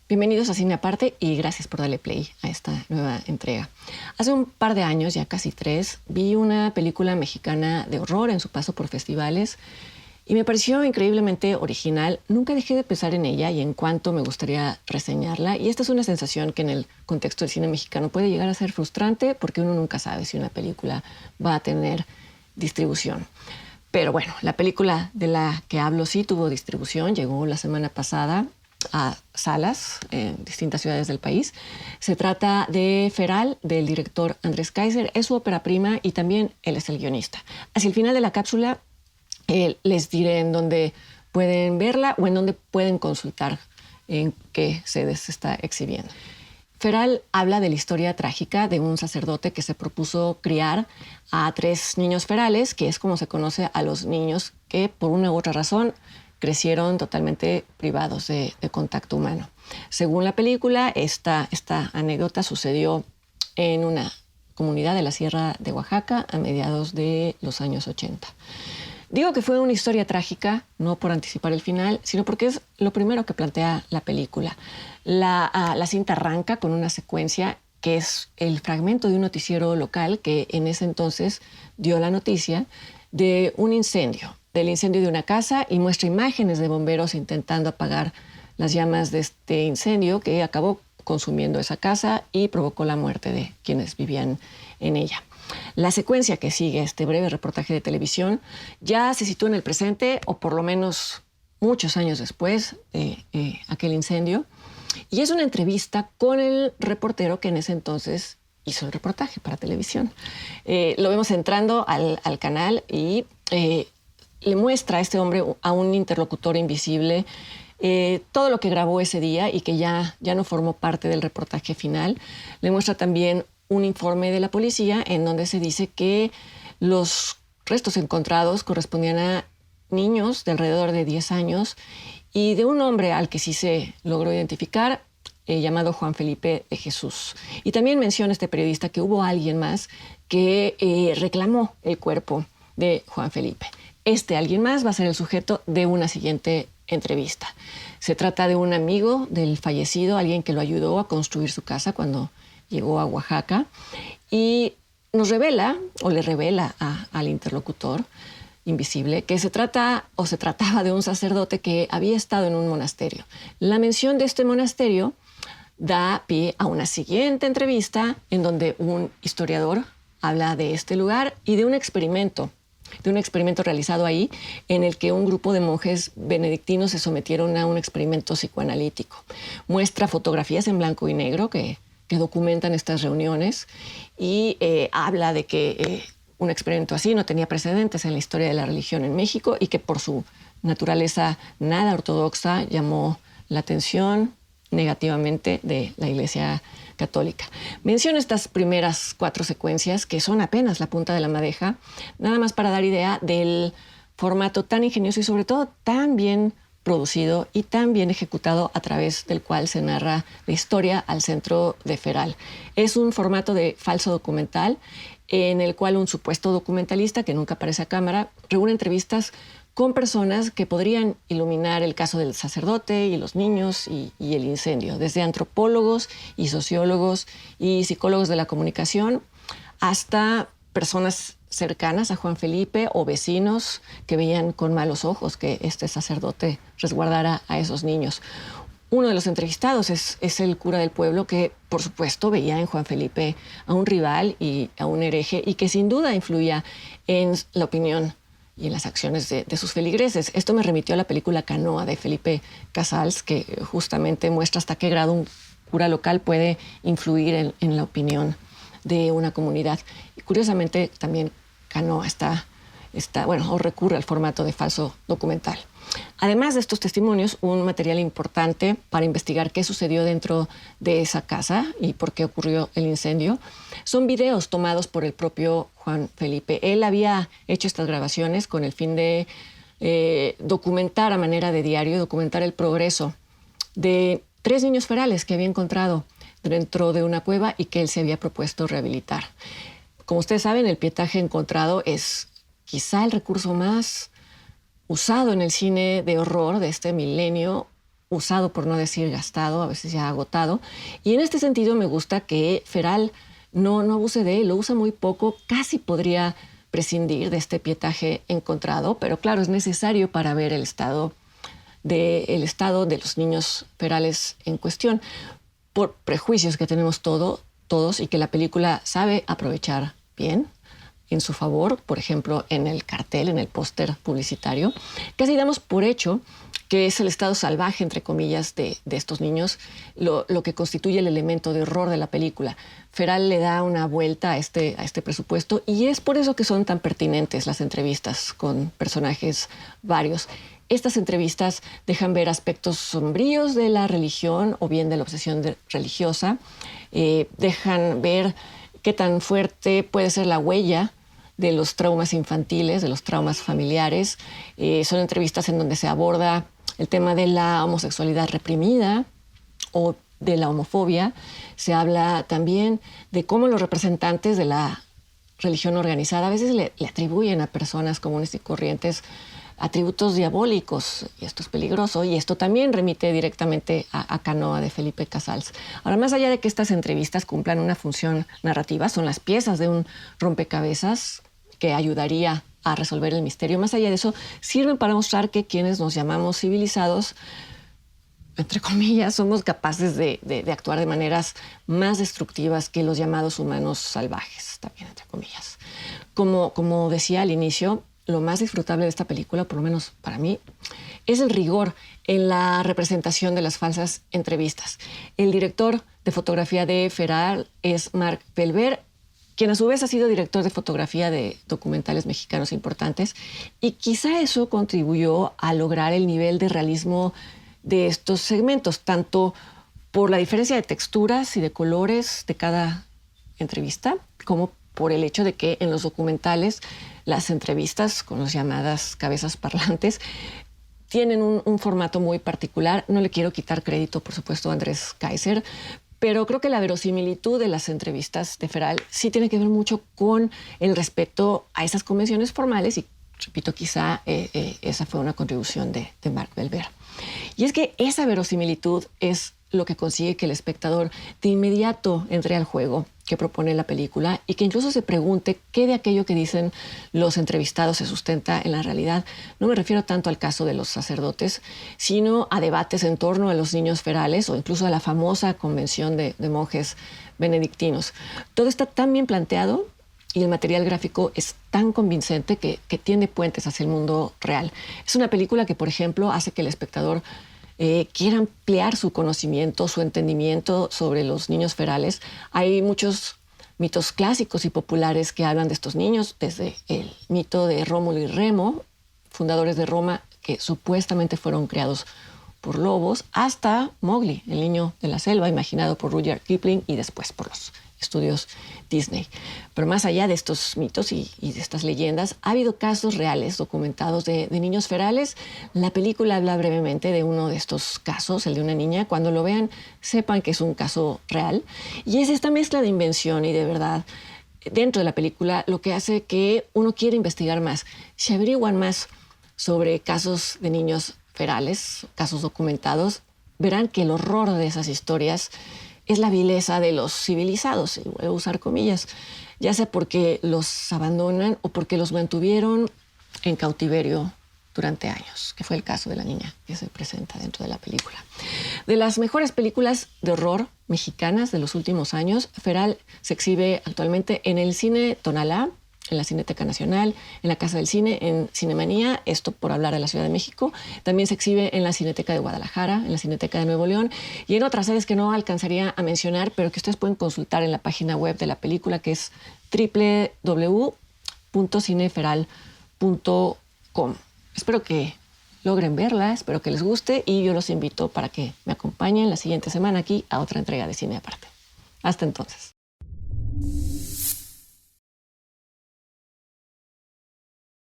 Bienvenidos a Cine Aparte y gracias por darle play a esta nueva entrega. Hace un par de años, ya casi 3, vi una película mexicana de horror en su paso por festivales y me pareció increíblemente original. Nunca dejé de pensar en ella y en cuánto me gustaría reseñarla. Y esta es una sensación que en el contexto del cine mexicano puede llegar a ser frustrante porque uno nunca sabe si una película va a tener distribución. Pero bueno, la película de la que hablo sí tuvo distribución, llegó la semana pasada a salas en distintas ciudades del país. Se trata de Feral, del director Andrés Kaiser. Es su ópera prima y también él es el guionista. Hacia el final de la cápsula les diré en dónde pueden verla o en dónde pueden consultar en qué sedes está exhibiendo. Feral habla de la historia trágica de un sacerdote que se propuso criar a 3 niños ferales, que es como se conoce a los niños que por una u otra razón crecieron totalmente privados de contacto humano. Según la película, esta anécdota sucedió en una comunidad de la Sierra de Oaxaca a mediados de los años 80. Digo que fue una historia trágica, no por anticipar el final, sino porque es lo primero que plantea la película. La cinta arranca con una secuencia que es el fragmento de un noticiero local que en ese entonces dio la noticia de un incendio, del incendio de una casa, y muestra imágenes de bomberos intentando apagar las llamas de este incendio que acabó consumiendo esa casa y provocó la muerte de quienes vivían en ella. La secuencia que sigue este breve reportaje de televisión ya se sitúa en el presente, o por lo menos muchos años después de aquel incendio, y es una entrevista con el reportero que en ese entonces hizo el reportaje para televisión. Lo vemos entrando al canal y le muestra a este hombre, a un interlocutor invisible, todo lo que grabó ese día y que ya no formó parte del reportaje final. Le muestra también un informe de la policía en donde se dice que los restos encontrados correspondían a niños de alrededor de 10 años y de un hombre al que sí se logró identificar, llamado Juan Felipe de Jesús. Y también menciona este periodista que hubo alguien más que reclamó el cuerpo de Juan Felipe. Este alguien más va a ser el sujeto de una siguiente entrevista. Se trata de un amigo del fallecido, alguien que lo ayudó a construir su casa cuando llegó a Oaxaca, y nos revela, o le revela al interlocutor invisible, que se trataba de un sacerdote que había estado en un monasterio. La mención de este monasterio da pie a una siguiente entrevista en donde un historiador habla de este lugar y de un experimento realizado ahí en el que un grupo de monjes benedictinos se sometieron a un experimento psicoanalítico. Muestra fotografías en blanco y negro que documentan estas reuniones y habla de que un experimento así no tenía precedentes en la historia de la religión en México y que por su naturaleza nada ortodoxa llamó la atención negativamente de la Iglesia Católica. Menciono estas primeras 4 secuencias que son apenas la punta de la madeja, nada más para dar idea del formato tan ingenioso y sobre todo tan bien producido y tan bien ejecutado a través del cual se narra la historia al centro de Feral. Es un formato de falso documental en el cual un supuesto documentalista que nunca aparece a cámara reúne entrevistas con personas que podrían iluminar el caso del sacerdote y los niños y el incendio, desde antropólogos y sociólogos y psicólogos de la comunicación hasta personas cercanas a Juan Felipe o vecinos que veían con malos ojos que este sacerdote resguardara a esos niños. Uno de los entrevistados es el cura del pueblo que, por supuesto, veía en Juan Felipe a un rival y a un hereje y que sin duda influía en la opinión y en las acciones de sus feligreses. Esto me remitió a la película Canoa de Felipe Casals, que justamente muestra hasta qué grado un cura local puede influir en la opinión de una comunidad. Y curiosamente también Canoa recurre al formato de falso documental. Además de estos testimonios, un material importante para investigar qué sucedió dentro de esa casa y por qué ocurrió el incendio son videos tomados por el propio Juan Felipe. Él había hecho estas grabaciones con el fin de documentar a manera de diario, documentar el progreso de 3 niños ferales que había encontrado dentro de una cueva y que él se había propuesto rehabilitar. Como ustedes saben, el pietaje encontrado es quizá el recurso más usado en el cine de horror de este milenio usado, por no decir gastado, a veces ya agotado. Y en este sentido me gusta que Feral no abuse de él, lo usa muy poco, casi podría prescindir de este pietaje encontrado, pero claro, es necesario para ver el estado de los niños ferales en cuestión, por prejuicios que tenemos todos y que la película sabe aprovechar bien en su favor, por ejemplo, en el cartel, en el póster publicitario. Casi damos por hecho que es el estado salvaje, entre comillas, de estos niños, lo que constituye el elemento de horror de la película. Feral le da una vuelta a este presupuesto y es por eso que son tan pertinentes las entrevistas con personajes varios. Estas entrevistas dejan ver aspectos sombríos de la religión o bien de la obsesión religiosa, dejan ver qué tan fuerte puede ser la huella de los traumas infantiles, de los traumas familiares. Son entrevistas en donde se aborda el tema de la homosexualidad reprimida o de la homofobia. Se habla también de cómo los representantes de la religión organizada a veces le atribuyen a personas comunes y corrientes atributos diabólicos, y esto es peligroso, y esto también remite directamente a Canoa de Felipe Casals. Ahora, más allá de que estas entrevistas cumplan una función narrativa, son las piezas de un rompecabezas que ayudaría a resolver el misterio. Más allá de eso, sirven para mostrar que quienes nos llamamos civilizados, entre comillas, somos capaces de actuar de maneras más destructivas que los llamados humanos salvajes, también entre comillas. Como decía al inicio, lo más disfrutable de esta película, por lo menos para mí, es el rigor en la representación de las falsas entrevistas. El director de fotografía de Feral es Marc Belver, quien a su vez ha sido director de fotografía de documentales mexicanos importantes, y quizá eso contribuyó a lograr el nivel de realismo de estos segmentos, tanto por la diferencia de texturas y de colores de cada entrevista, como por el hecho de que en los documentales las entrevistas con las llamadas cabezas parlantes tienen un formato muy particular. No le quiero quitar crédito, por supuesto, a Andrés Kaiser, pero creo que la verosimilitud de las entrevistas de Feral sí tiene que ver mucho con el respeto a esas convenciones formales y, repito, quizá esa fue una contribución de Marc Belver. Y es que esa verosimilitud es lo que consigue que el espectador de inmediato entre al juego que propone la película y que incluso se pregunte qué de aquello que dicen los entrevistados se sustenta en la realidad. No me refiero tanto al caso de los sacerdotes, sino a debates en torno a los niños ferales o incluso a la famosa convención de monjes benedictinos. Todo está tan bien planteado y el material gráfico es tan convincente que tiende puentes hacia el mundo real. Es una película que, por ejemplo, hace que el espectador quiera ampliar su conocimiento, su entendimiento sobre los niños ferales. Hay muchos mitos clásicos y populares que hablan de estos niños, desde el mito de Rómulo y Remo, fundadores de Roma, que supuestamente fueron creados por lobos, hasta Mowgli, el niño de la selva, imaginado por Rudyard Kipling y después por los estudios Disney. Pero más allá de estos mitos y de estas leyendas, ha habido casos reales documentados de niños ferales. La película habla brevemente de uno de estos casos, el de una niña. Cuando lo vean, sepan que es un caso real. Y es esta mezcla de invención y de verdad dentro de la película lo que hace que uno quiera investigar más. Se averiguan más sobre casos de niños ferales, casos documentados, verán que el horror de esas historias es la vileza de los civilizados, y voy a usar comillas, ya sea porque los abandonan o porque los mantuvieron en cautiverio durante años, que fue el caso de la niña que se presenta dentro de la película. De las mejores películas de horror mexicanas de los últimos años, Feral se exhibe actualmente en el Cine Tonalá, en la Cineteca Nacional, en la Casa del Cine, en Cinemanía, esto por hablar de la Ciudad de México. También se exhibe en la Cineteca de Guadalajara, en la Cineteca de Nuevo León y en otras sedes que no alcanzaría a mencionar, pero que ustedes pueden consultar en la página web de la película, que es www.cineferal.com. Espero que logren verla, espero que les guste y yo los invito para que me acompañen la siguiente semana aquí a otra entrega de Cine Aparte. Hasta entonces.